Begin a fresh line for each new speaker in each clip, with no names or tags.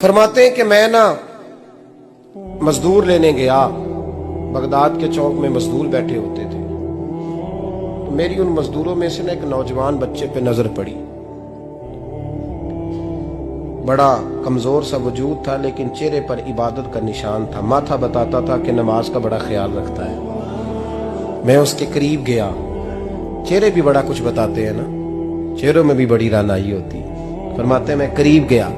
फरमाते हैं कि मैं ना मजदूर लेने गया, बगदाद के चौक में मजदूर बैठे होते थे। तो मेरी उन मजदूरों में से ना एक नौजवान बच्चे पे नजर पड़ी। बड़ा कमजोर सा वजूद था, लेकिन चेहरे पर इबादत का निशान था। माथा बताता था कि नमाज का बड़ा ख्याल रखता है। मैं उसके करीब गया। चेहरे भी बड़ा कुछ बताते हैं ना, चेहरों में भी बड़ी रानाई होती है। फरमाते हैं मैं करीब गया,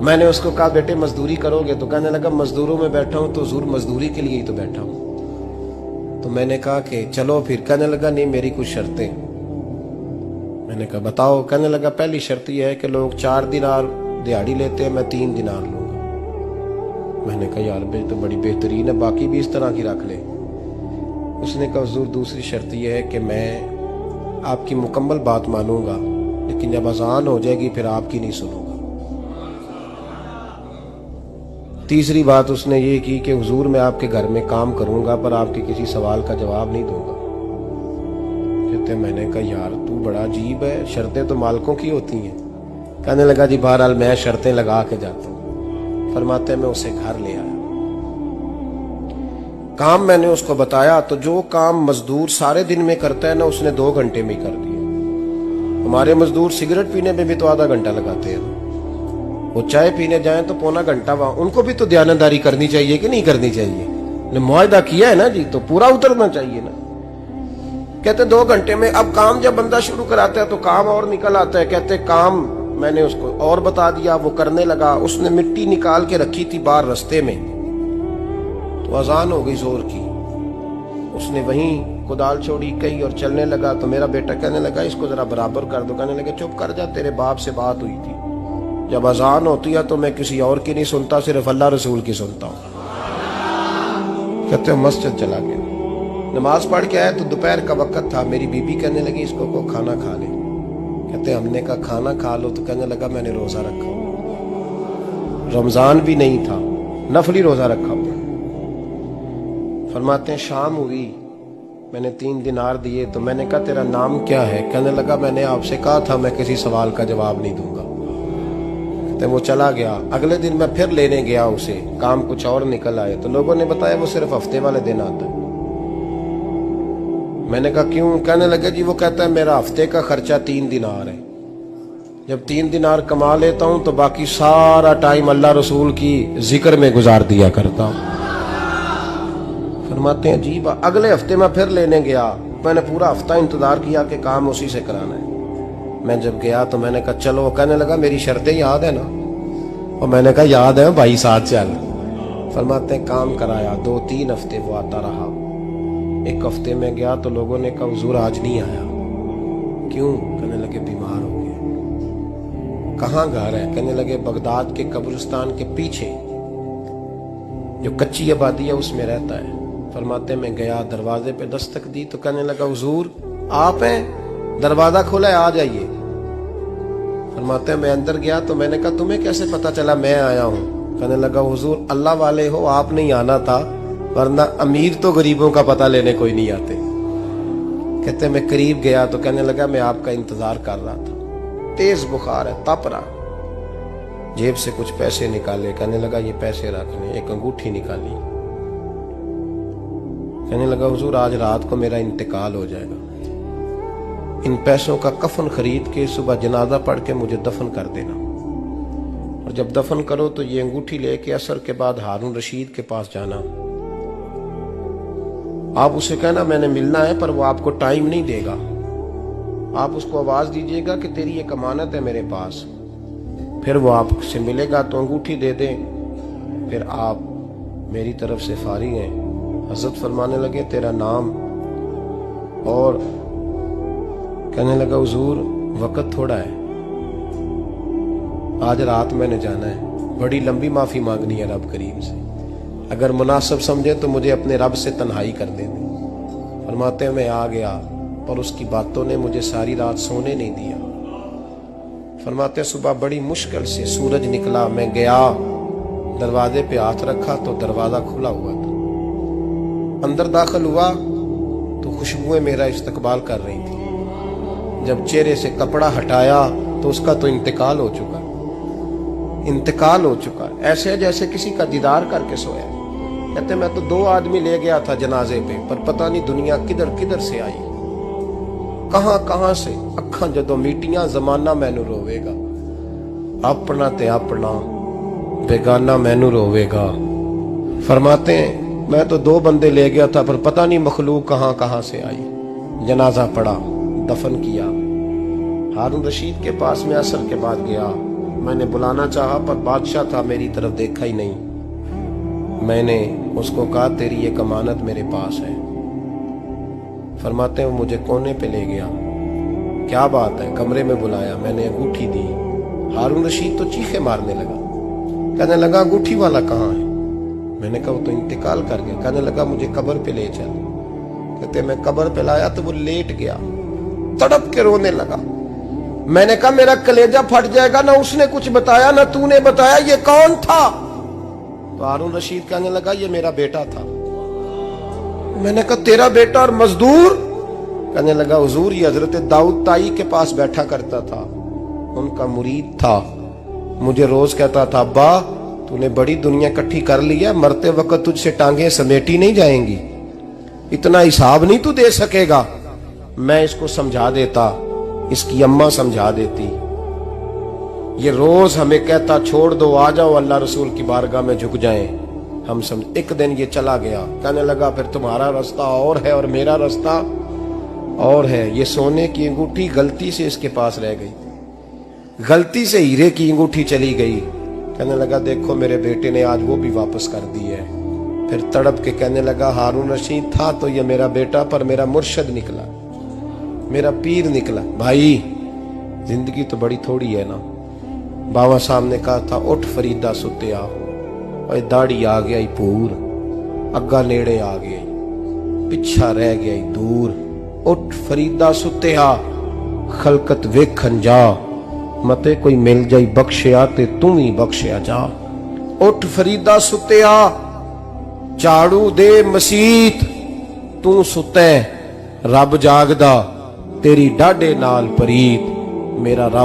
मैंने उसको कहा बेटे मजदूरी करोगे? तो कहने लगा मजदूरों में बैठा हूं तो हुजूर मजदूरी के लिए ही तो बैठा हूं। तो मैंने कहा कि चलो फिर। कहने लगा नहीं मेरी कुछ शर्तें। मैंने कहा बताओ। कहने लगा पहली शर्त यह है कि लोग 4 दिनार दिहाड़ी लेते हैं, मैं 3 दिनार लूंगा। मैंने कहा यार भाई तो बड़ी बेहतरीन है, बाकी भी इस तरह की रख ले। उसने कहा हुजूर दूसरी शर्त यह है कि मैं आपकी मुकम्मल बात मानूंगा, लेकिन जब अजान हो जाएगी फिर आपकी नहीं सुनूंगा। तीसरी बात उसने ये की कि हुजूर मैं आपके घर में काम करूंगा पर आपके किसी सवाल का जवाब नहीं दूंगा। कहते मैंने कहा यार तू बड़ा अजीब है, शर्तें तो मालिकों की होती हैं। कहने लगा जी बहरहाल मैं शर्तें लगा के जाता हूँ। फरमाते मैं उसे घर ले आया। काम मैंने उसको बताया तो जो काम मजदूर सारे दिन में करता है ना, उसने 2 घंटे में ही कर दिया। हमारे मजदूर सिगरेट पीने में भी तो आधा घंटा लगाते हैं, वो चाय पीने जाएं तो पौना घंटा। वहां उनको भी तो दयानतदारी करनी चाहिए कि नहीं करनी चाहिए? ने मुआहदा किया है ना जी, तो पूरा उतरना चाहिए ना। कहते 2 घंटे में। अब काम जब बंदा शुरू कराता है तो काम और निकल आता है। कहते काम मैंने उसको और बता दिया, वो करने लगा। उसने मिट्टी निकाल के रखी थी बाहर रास्ते में, तो अजान हो गई जोर की। उसने वहीं कुदाल छोड़ी कही और चलने लगा। तो मेरा बेटा कहने लगा इसको जरा बराबर कर दो। कहने लगे चुप कर जा, तेरे बाप से बात हुई थी, जब अजान होती है तो मैं किसी और की नहीं सुनता, सिर्फ अल्लाह रसूल की सुनता हूँ। कहते मस्जिद चला गया, नमाज पढ़ के आया तो दोपहर का वक्त था। मेरी बीबी कहने लगी इसको को खाना खा ले। कहते हमने कहा खाना खा लो। तो कहने लगा मैंने रोजा रखा, रमजान भी नहीं था, नफली रोजा रखा हुआ। फरमाते हैं शाम हुई, मैंने 3 दिनार दिए। तो मैंने कहा तेरा नाम क्या है? कहने लगा मैंने आपसे कहा था मैं किसी सवाल का जवाब नहीं दूंगा। वो चला गया। अगले दिन मैं फिर लेने गया उसे, काम कुछ और निकल आए। तो लोगों ने बताया वो सिर्फ हफ्ते वाले दिन आता है। मैंने कहा क्यों? कहने लगे जी वो कहता है मेरा हफ्ते का खर्चा 3 दिनार है, जब 3 दिनार कमा लेता हूं तो बाकी सारा टाइम अल्लाह रसूल की जिक्र में गुजार दिया करता हूं। फरमाते हैं अजीब। अगले हफ्ते मैं फिर लेने गया, मैंने पूरा हफ्ता इंतजार किया कि काम उसी से कराना है। मैं जब गया तो मैंने कहा चलो। कहने लगा मेरी शर्तें याद है ना? और मैंने कहा याद है भाई साथ चल। फरमाते हैं काम कराया। 2-3 हफ्ते वो आता रहा। एक हफ्ते में गया तो लोगों ने कहा हुजूर आज नहीं आया। क्यों? कहने लगे बीमार हो गए। कहाँ घर है? कहने लगे बगदाद के कब्रिस्तान के पीछे जो कच्ची आबादी है उसमें रहता है। फरमाते मैं गया, दरवाजे पे दस्तक दी तो कहने लगा हुजूर आप हैं? दरवाजा खोला है, आ जाइए। फरमाते हैं मैं अंदर गया तो मैंने कहा तुम्हें कैसे पता चला मैं आया हूँ? कहने लगा हुजूर अल्लाह वाले हो, आप नहीं आना था, वरना अमीर तो गरीबों का पता लेने कोई नहीं आते। कहते मैं करीब गया तो कहने लगा मैं आपका इंतजार कर रहा था, तेज बुखार है, तप रहा। जेब से कुछ पैसे निकाले। कहने लगा ये पैसे रखने। एक अंगूठी निकाली। कहने लगा हुजूर आज रात को मेरा इंतकाल हो जाएगा, इन पैसों का कफन खरीद के सुबह जनाजा पढ़ के मुझे दफन कर देना, और जब दफन करो तो ये अंगूठी लेके असर के बाद हारून रशीद के पास जाना। आप उसे कहना मैंने मिलना है, पर वो आपको टाइम नहीं देगा। आप उसको आवाज दीजिएगा कि तेरी एक अमानत है मेरे पास। फिर वो आपसे मिलेगा तो अंगूठी दे दे, फिर आप मेरी तरफ से फारिग हैं। हजरत फरमाने लगे तेरा नाम? और कहने लगा हुजूर वक्त थोड़ा है, आज रात मैंने जाना है, बड़ी लंबी माफी मांगनी है रब करीम से, अगर मुनासिब समझे तो मुझे अपने रब से तन्हाई कर दे। फरमाते हैं मैं आ गया, पर उसकी बातों ने मुझे सारी रात सोने नहीं दिया। फरमाते हैं सुबह बड़ी मुश्किल से सूरज निकला, मैं गया दरवाजे पे हाथ रखा तो दरवाजा खुला हुआ था। अंदर दाखिल हुआ तो खुशबुएं मेरा इस्तकबाल कर रही थी। जब चेहरे से कपड़ा हटाया तो उसका तो इंतकाल हो चुका। इंतकाल हो चुका है, ऐसे जैसे किसी का दीदार करके सोया। कहते मैं तो 2 आदमी ले गया था जनाजे पे, पर पता नहीं दुनिया किधर किधर से आई, कहां कहां से। अखा जदों मीटियां जमाना मैनू रोवेगा, अपना ते अपना बेगाना मैनू रोवेगा। फरमाते हैं मैं तो 2 बंदे ले गया था, पर पता नहीं मखलूक कहां कहां से आई। जनाजा पड़ा, दफन किया। हारून रशीद के पास में असर के बाद गया, मैंने बुलाना चाहा पर बादशाह था, मेरी तरफ देखा ही नहीं। मैंने उसको कहा तेरी एक अमानत मेरे पास है। फरमाते हैं मुझे कोने पे ले गया, क्या बात है, कमरे में बुलाया, मैंने अंगूठी दी। हारून रशीद तो चीखे मारने लगा, कहने लगा अंगूठी वाला कहाँ है? मैंने कहा वो तो इंतकाल कर गया। कहने लगा मुझे कब्र पे ले चल। कहते मैं कब्र पे लाया तो वो लेट गया, तड़प के रोने लगा। मैंने कहा मेरा कलेजा फट जाएगा, ना उसने कुछ बताया ना तूने बताया, ये कौन था? तो हारून रशीद कहने लगा ये मेरा बेटा था। मैंने कहा तेरा बेटा और मजदूर? कहने लगा हुजूर ये हजरत दाऊद ताई के पास बैठा करता था, उनका मुरीद था, मुझे रोज कहता था अब्बा तूने बड़ी दुनिया इकट्ठी कर ली है, मरते वक्त तुझसे टांगे समेटी नहीं जाएंगी, इतना हिसाब नहीं तू दे सकेगा। मैं इसको समझा देता, इसकी अम्मा समझा देती। ये रोज हमें कहता छोड़ दो, आ जाओ अल्लाह रसूल की बारगाह में झुक जाएं। हम समझ। एक दिन ये चला गया, कहने लगा फिर तुम्हारा रास्ता और है और मेरा रास्ता और है। ये सोने की अंगूठी गलती से इसके पास रह गई, गलती से हीरे की अंगूठी चली गई। कहने लगा देखो मेरे बेटे ने आज वो भी वापस कर दी है। फिर तड़प के कहने लगा हारून रशीद था तो ये मेरा बेटा, पर मेरा मुर्शद निकला, मेरा पीर निकला। भाई जिंदगी तो बड़ी थोड़ी है ना। बाबा साहब ने कहा था उठ फरीदा सुत्या, और दाढ़ी आ गया पूर, अग्गा नेड़े आ गया, पिछा रह गया दूर। उठ फरीदा सुत्या खलकत वेखन जा, मते कोई मिल जाई बख्शिया ते तू ही बख्शिया जा। उठ फरीदा सुत्या झाड़ू दे मसीत, तू सुते रब जागदा, तेरी डाडे नाल परीत, मेरा रब